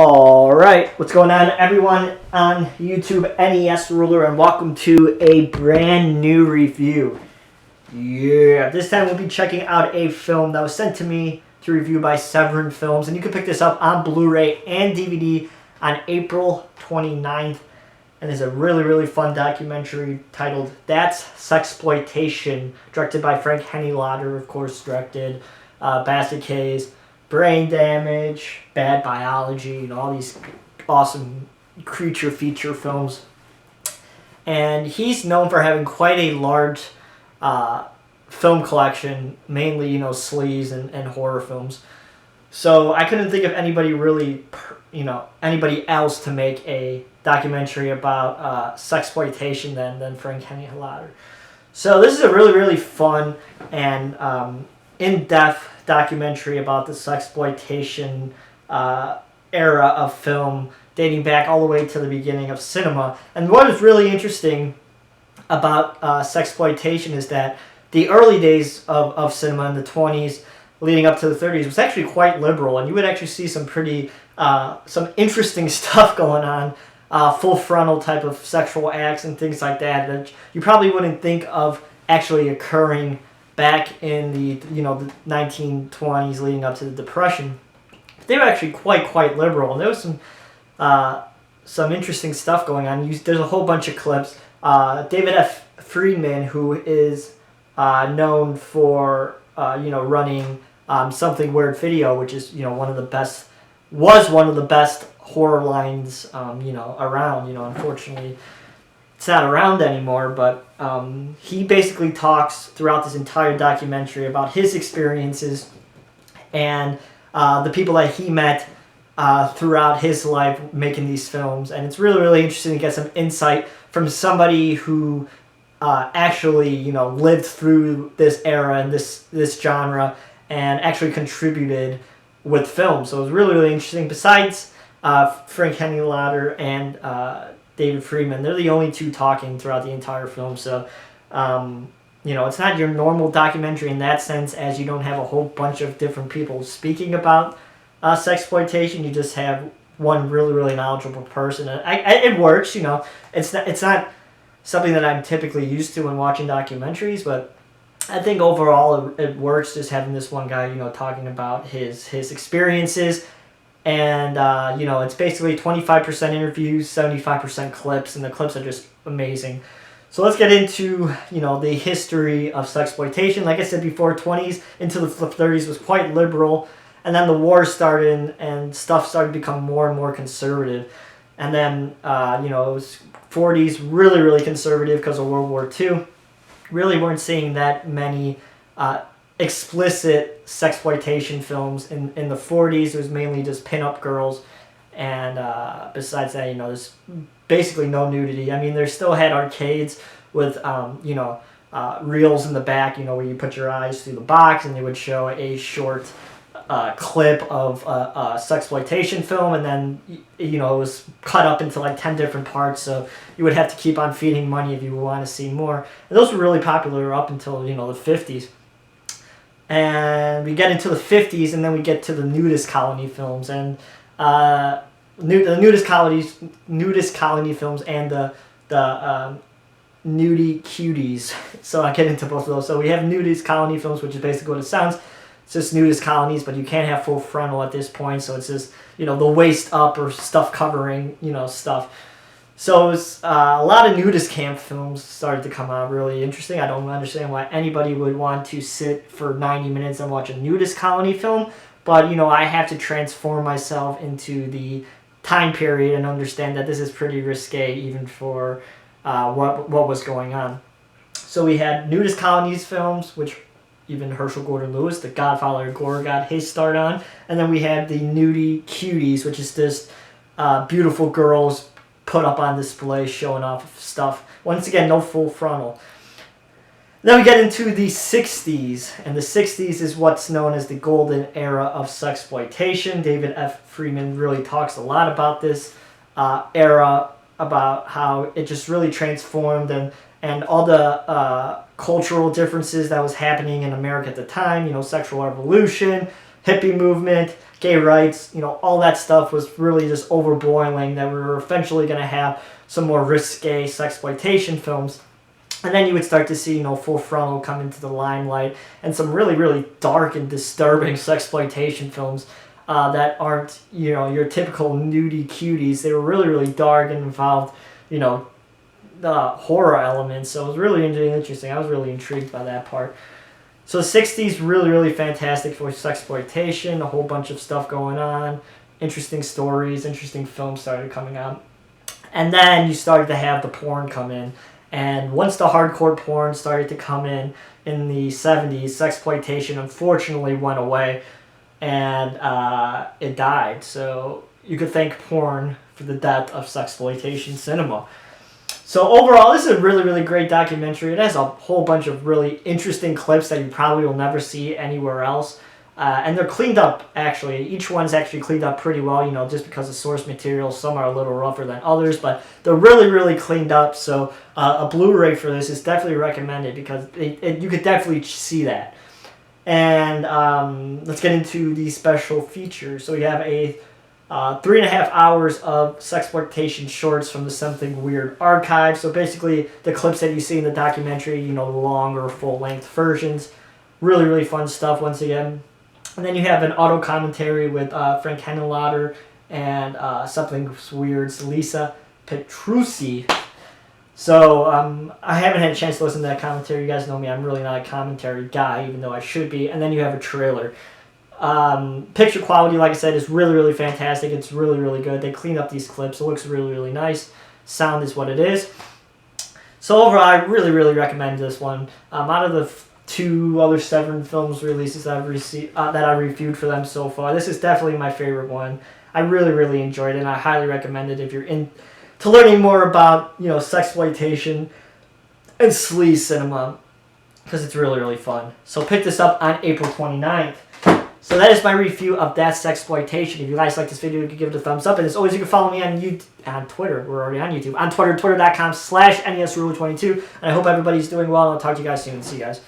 Alright, what's going on everyone on YouTube, NES Ruler, and welcome to a brand new review. Yeah, this time we'll be checking out a film that was sent to me to review by Severin Films, and you can pick this up on Blu-ray and DVD on April 29th. And it's a really fun documentary titled That's Sexploitation, directed by Frank Henenlotter, of course, directed Basket Case, Brain Damage, Bad Biology, all these awesome creature feature films. And he's known for having quite a large film collection, mainly, sleaze and horror films. So I couldn't think of anybody really, anybody else to make a documentary about sexploitation than Frank Henenlotter. So this is a really fun and in-depth documentary about the sexploitation era of film, dating back all the way to the beginning of cinema. And what is really interesting about sexploitation is that the early days of cinema in the 20s leading up to the 30s was actually quite liberal, and you would actually see some pretty some interesting stuff going on, full frontal type of sexual acts and things like that you probably wouldn't think of actually occurring back in the the 1920s leading up to the Depression. They were actually quite liberal, and there was some interesting stuff going on. There's a whole bunch of clips. David F. Friedman, who is known for running Something Weird Video, which is one of the best horror lines around. Unfortunately it's not around anymore, but he basically talks throughout this entire documentary about his experiences and the people that he met throughout his life making these films. And it's really interesting to get some insight from somebody who actually lived through this era and this genre and actually contributed with film. So it was really interesting. Besides Frank Henenlotter and David Friedman, they're the only two talking throughout the entire film. So it's not your normal documentary in that sense, as you don't have a whole bunch of different people speaking about sexploitation. You just have one really knowledgeable person. And it works. It's not something that I'm typically used to when watching documentaries, but I think overall it works, just having this one guy talking about his experiences. And it's basically 25% interviews, 75% clips, and the clips are just amazing. So let's get into the history of sexploitation. Like I said before, 20s into the 30s was quite liberal, and then the war started and stuff started to become more and more conservative. And then it was 40s really conservative because of World War II. Really weren't seeing that many explicit sexploitation films in the 40s. It was mainly just pin-up girls, and besides that, there's basically no nudity. I mean, they still had arcades with reels in the back, where you put your eyes through the box, and they would show a short clip of a sexploitation film, and then it was cut up into like 10 different parts, so you would have to keep on feeding money if you want to see more. And those were really popular up until the 50s. And we get into the 50s, and then we get to the nudist colony films, and the nudist colony films and the nudie cuties. So I get into both of those. So we have nudist colony films, which is basically what it sounds. It's just nudist colonies, but you can't have full frontal at this point, so it's just the waist up or stuff covering stuff. So it was, a lot of nudist camp films started to come out. Really interesting. I don't understand why anybody would want to sit for 90 minutes and watch a nudist colony film, but I have to transform myself into the time period and understand that this is pretty risque even for what was going on. So we had nudist colonies films, which even Herschel Gordon Lewis, the Godfather of Gore, got his start on. And then we had the nudie cuties, which is just beautiful girls put up on display showing off stuff. Once again, no full frontal. Then we get into the 60s, and the 60s is what's known as the golden era of sexploitation. David F. Friedman really talks a lot about this era, about how it just really transformed, and all the cultural differences that was happening in America at the time, sexual revolution, hippie movement, gay rights, all that stuff was really just overboiling, that we were eventually going to have some more risque sexploitation films. And then you would start to see, Full Frontal come into the limelight, and some really, really dark and disturbing sexploitation films that aren't, your typical nudie cuties. They were really, really dark and involved, the horror elements. So it was really interesting. I was really intrigued by that part. So the 60s, really, really fantastic for sexploitation. A whole bunch of stuff going on. Interesting stories, interesting films started coming out. And then you started to have the porn come in. And once the hardcore porn started to come in the 70s, sexploitation unfortunately went away. And it died. So you could thank porn for the death of sexploitation cinema. So overall, this is a really, really great documentary. It has a whole bunch of really interesting clips that you probably will never see anywhere else. And they're cleaned up, actually. Each one's actually cleaned up pretty well, just because of source material. Some are a little rougher than others, but they're really, really cleaned up. So a Blu-ray for this is definitely recommended, because you could definitely see that. And let's get into the special features. So we have a 3.5 hours of sexploitation shorts from the Something Weird archive. So basically the clips that you see in the documentary, the longer full-length versions. Really, really fun stuff once again. And then you have an auto commentary with Frank Henenlotter and Something Weird's Lisa Petrucci. So I haven't had a chance to listen to that commentary. You guys know me, I'm really not a commentary guy, even though I should be. And then you have a trailer. Picture quality, like I said, is really, really fantastic. It's really, really good. They clean up these clips. It looks really, really nice. Sound is what it is. So overall, I really, really recommend this one. Out of the 2 other Severin films releases that I reviewed for them so far, this is definitely my favorite one. I really, really enjoyed it, and I highly recommend it if you're into learning more about, sexploitation and sleaze cinema, because it's really, really fun. So pick this up on April 29th. So that is my review of that Sexploitation. If you guys like this video, you can give it a thumbs up. And as always, you can follow me on Twitter. We're already on YouTube. On Twitter, twitter.com/NESRuler22. And I hope everybody's doing well. I'll talk to you guys soon. See you guys.